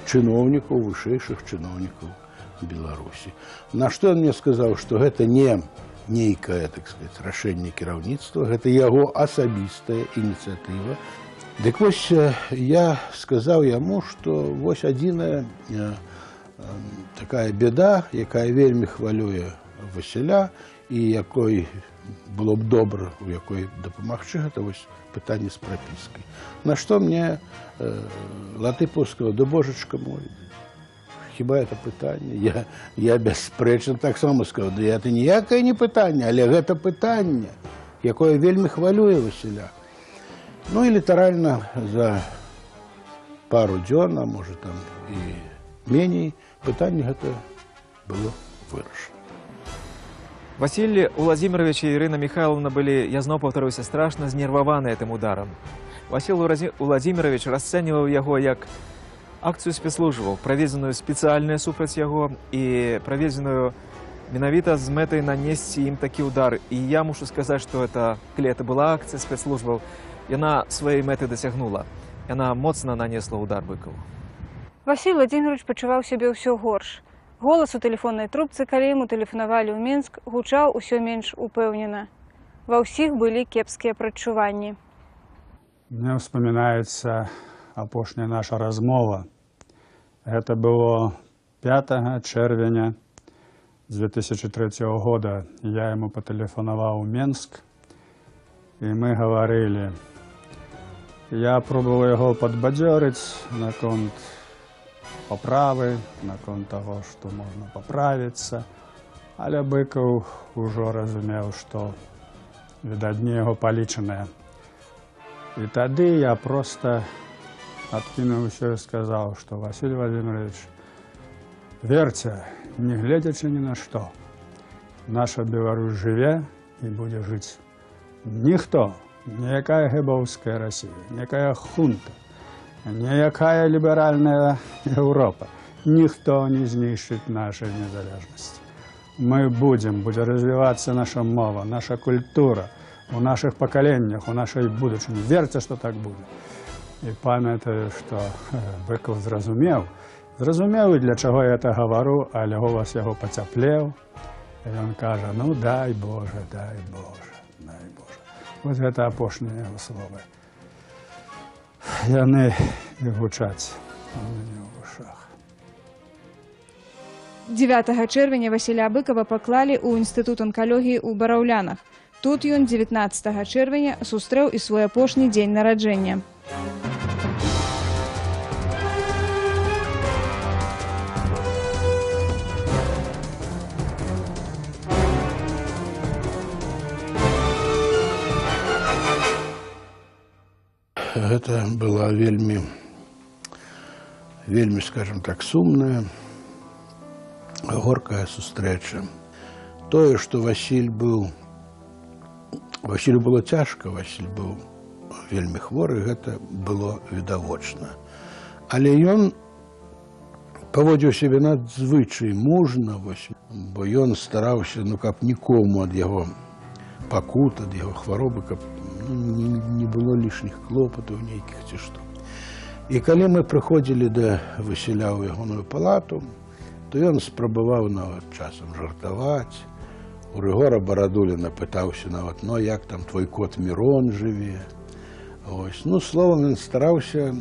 чыноўнікаў, вышэйшых чыноўнікаў Беларусі. На што ён мне сказаў, што гэта не нейкае, так сказать, рашэнне кіраўніцтва, гэта яго асабістая ініцыятыва. Дык вось я сказаў яму, што вось адзіная такая бяда, якая вельмі хвалюе Васіля, і якой было б добра, у якой дапамагчы, гэта вось пытанне з прапіскай. На што мне Латыпаўскага, да божачка мой, хіба это пытанне? Я бясспрэчна таксама сказаў, да это ніякае не пытанне, але гэта пытанне, якое вельмі хвалюе Васіля. Ну і літаральна за пару дзён, а можа там і меней, пытанне гэта было вырашана. Василий Владимирович и Ирина Михайловна были, я снова повторюсь, страшно знервованы этим ударом. Василий Владимирович расценивал его как акцию спецслужбаў, праведзеную спецыяльна супраць яго і праведзеную менавіта з мэтай нанесці ім такі удар. І я мушу сказаць, што калі это была акцыя спецслужбаў, яна сваёй мэты дасягнула. Яна моцна нанесла удар Быкову. Василий Владимирович пачуваў сябе ўсё горш. Голас у тэлефоннай трубцы, калі яму тэлефанавалі ў Мінск, гучаў усё менш упэўнена. Ва ўсіх былі кепскія прадчуванні. Мне ўспамінаецца апошняя наша размова. Это было 5 чэрвеня 2003 года. Я ему потелефоновал в Минск, и мы говорили. Я пробовал его подбадерить на конт поправы, на конт того, что можно поправиться. Але Быков уже разумел, что, видать, дни его поличенные. И тогда я просто откинул все и сказал, что Василий Владимирович, верьте, не глядячи ни на что, наша Беларусь живе и будет жить. Никто, ніякая гебовская Россия, ніякая хунта, ніякая либеральная Европа, никто не знищит нашей незалежности. Мы будет развиваться наша мова, наша культура, у наших поколениях, у нашей будущей. Верьте, что так будет. І пам'ятаю, що Быков зрозумів, і для чого я це говорю, але голос його поцяплів. І він каже, ну дай Боже, дай Боже, дай Боже. Ось це апошнє його слово. Яны і гучаць у мене в ушах. 9 чэрвеня Васіля Быкова паклалі ў Інстытут анкалогіі ў Бараўлянах. Тут ён 19 чэрвеня сустрэў і свой апошні дзень нараджэння. Гэта была вельмі, скажем так, сумная, горкая сустрэча. Тое, што Васілю было цяжка, Васіль быў вельмі хворы, гэта было відавочна. Але ён паводзіў сябе надзвычай мужна, бо ён стараўся, каб нікому ад яго пакут, ад яго хваробы, каб не было лішніх клопатаў нейкіх ці што. І калі мы прыходзілі да Васіля ў ягоную палату, то ён спрабаваў нават часам жартаваць. У Рыгора Барадуліна пытаўся нават, як там твой кот Мірон жыве. Словом, ён стараўся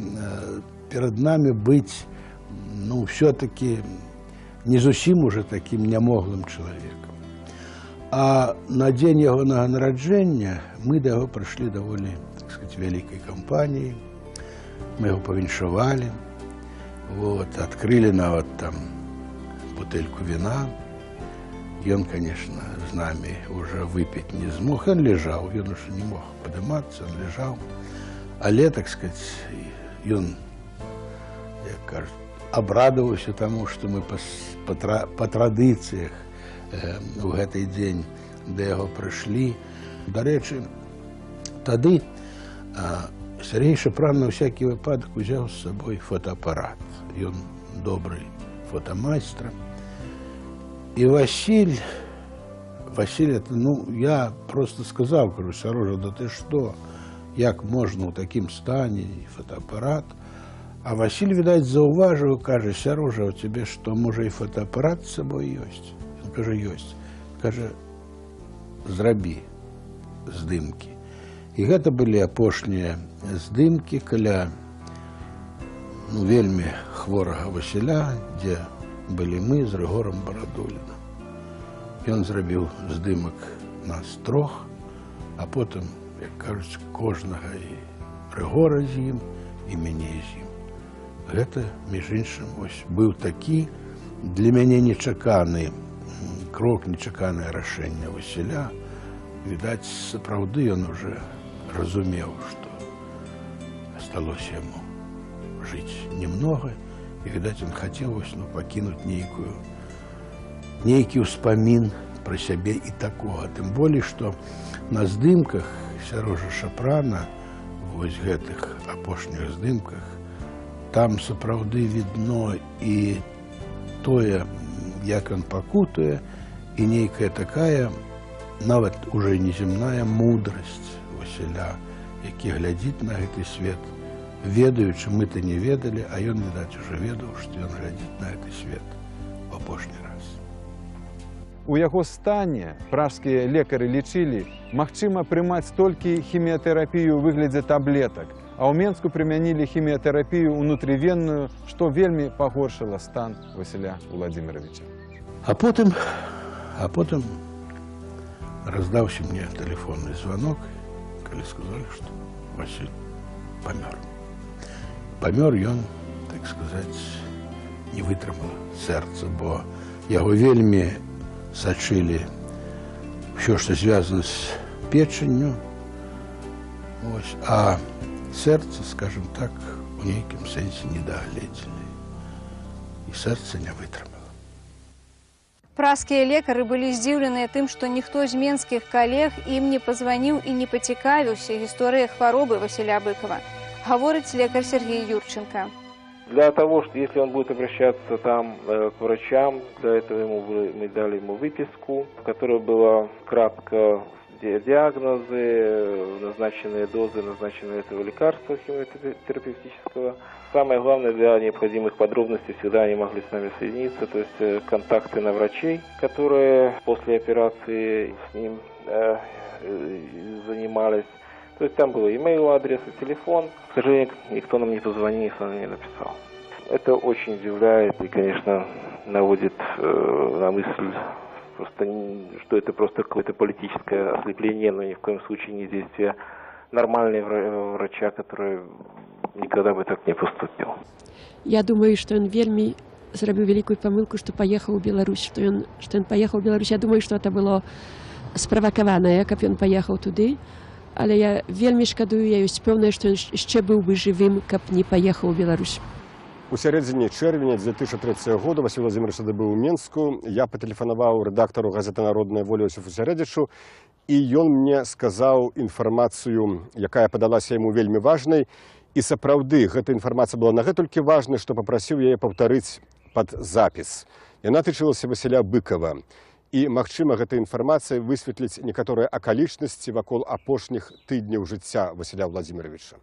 перад намі быць, все-таки не зусім уже такім нямоглым чалавекам. А на дзень ягонага нараджэння мы да яго прыйшлі даволі, так сказать, вялікай кампаніяй. Мы яго павіншавалі, адкрылі нават там бутэльку віна. Ён, конечно, з намі уже выпіць не змог. Ён лежаў, ён уже не мог падымацца, ён лежаў. Але, так сказать, ён, як кажуць, абрадаваўся таму, што мы па традыцыях у гэты дзень да яго прыйшлі. Дарэчы, тады Сергей Шапран на всякий выпадак узяў з сабой фотоапарат. Ён добрый фотомайстра. И Василь, это, я просто сказал, говорю, Сережа, да ты что, як можно в таким стане фотоаппарат? А Василь, видать, зауважил, каже, Сережа, у тебе что, может и фотоаппарат с собой есть? Он каже, есть. Каже, зраби здымки. И это были апошние здымки, каля, вельми хворага Василя, где были мы с Рыгором Барадуліным. Ён зрабіў здымак нас трох, а потым, як кажуць, кожнага і Рыгора з ім, і мяне з ім. Гэта, між іншым, быў такі для мяне нечаканы крок, нечаканае рашэнне Васіля. Відаць, сапраўды ён уже разумеў, што асталося яму жыць немного, і, відаць, ён хацеў пакінуць нейкі ўспамін пра сябе і такога. Тым болей, што на здымках Сярожа Шапрана, вось гэтых апошніх здымках, там сапраўды відно і тое, як ён пакутуе, і нейкая такая, нават уже неземная мудрасць Васіля, які глядзіць на гэты свет, ведаючы, мы-то не ведалі, а ён, відаць, уже ведаў, што ён глядзіць на гэты свет в апошні раз. У яго стане пражскія лекары лічылі, магчыма прымаць толькі хіміятэрапію ў выглядзе таблетак, а ў Менску прымянілі хіміятэрапію ўнутрывенную, што вельмі пагоршыла стан Васіля Владзіміровича. А потым раздаўся мне тэлефонны званок, калі сказалі, што Васіль памёр. Памёр ён, так сказаць, не вытрымала сэрца, бо яго вельмі сачылі ўсё, што звязана з печанню, а сэрца, скажем так, у нейкім сэнсе не дагледзелі, і сэрца не вытрымала. Пражскія лекары былі здзіўленыя тым, што ніхто з менскіх калег ім не пазваніў і не пацікавіўся гісторыяй хваробы Васіля Быкова, гаворыць лекарь Сергей Юрченко. Для того, что если он будет обращаться там к врачам, для этого мы дали ему выписку, в которой было кратко диагнозы, назначенные дозы, назначенные этого лекарства химиотерапевтического. Самое главное, для необходимых подробностей всегда они могли с нами соединиться, то есть контакты на врачей, которые после операции с ним занимались. То есть там был имейл, адрес и телефон. К сожалению, никто нам не позвонил, никто нам не написал. Это очень удивляет и, конечно, наводит на мысль, что это просто какое-то политическое ослепление, но ни в коем случае не действие нормального врача, который никогда бы так не поступил. Я думаю, что он вельми зрабіў великую помылку, что поехал в Беларусь, что он поехал в Беларусь. Я думаю, что это было справокаванае, каб ён поехал туды. Але я вельмі шкадую, я ёсць пэўная, што ён яшчэ быў бы жывым, каб не паехаў у Беларусь. У сярэдзіне чэрвеня 2003 года Васіль Владзімірович быў у Менску. Я патэлефанаваў рэдактару газеты «Народная воля» Осіфу Сярэдзічу, і ён мне сказаў інфармацыю, якая падалася яму вельмі важнай. І сапраўды, гэта інфармацыя была нагэтулькі важнай, што папрасіў яе паўтарыць пад запіс. Яна тычылася Васіля Быкова. І, магчыма, гэта інфармацыя высветліць некаторыя акалічнасці вакол апошніх тыдняў жыцця Васіля Владзіміровича.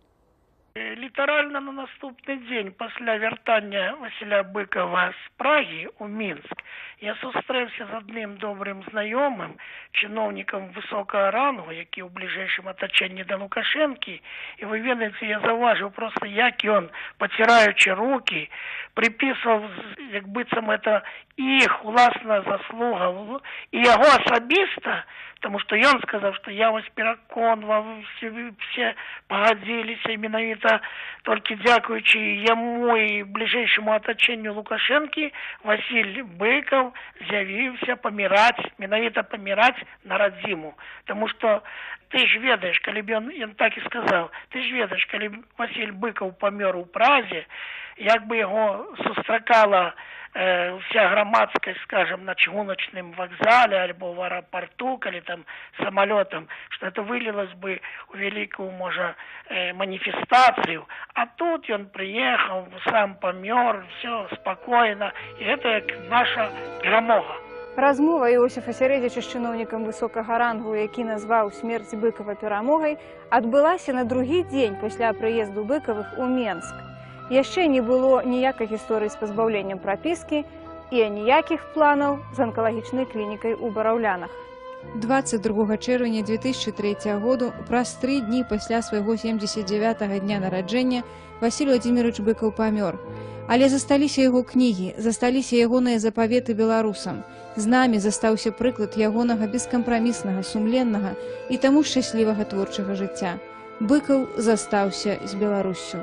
Літаральна на наступны дзень пасля вяртання Васіля Быкова з Прагі ў Мінск я сустрэўся з адным добрым знаёмым, чыноўнікам высокага рангу, які ў бліжэйшым атачэнні да Лукашэнкі. І вы ведаеце, я заўважыў проста, як ён, паціраючы рукі, приписывал, як быццам это іх уласна заслуга і яго асабіста, тому што ён сказаў, што я вас пераконваў, все пагадзіліся, і менавіта толькі дзякуючы яму і бліжэйшаму атачэнню Лукашэнкі Васіль Быкаў з'явіўся паміраць, менавіта паміраць на радзіму. Таму што ты ж ведаеш, калі б ён так і сказаў, ты ж ведаеш, калі Васіль Быкаў памёр у Празе, як бы яго сустракала вся громадскость, скажем, на чыгуначным вокзале альбо в аэропорту, калі там самолетом, что это вылилось бы у великую, можа, манифестацию. А тут он приехал, сам помер, все спокойно, и это як наша перемога. Размова Іосіфа Сярэдзіча з чыноўнікам высокага рангу, які назваў смерць Быкова перамогай, адбылася на другі дзень пасля прыезду Быкавых у Менск. Яшчэ не было ніякай гісторыі з пазбаўленнем прапіскі і аніякіх планаў з анкалагічнай клінікай у Бараўлянах. 22 чэрвеня 2003 году, праз 3 дні пасля свайго 79-го дня нараджэння, Васіль Владзімірович Быкаў памёр. Але засталіся яго кнігі, засталіся ягоныя запаветы беларусам. З намі застаўся прыклад ягонага бескампраміснага, сумленнага і таму шчаслівага творчага жыцця. Быкаў застаўся з Беларуссю.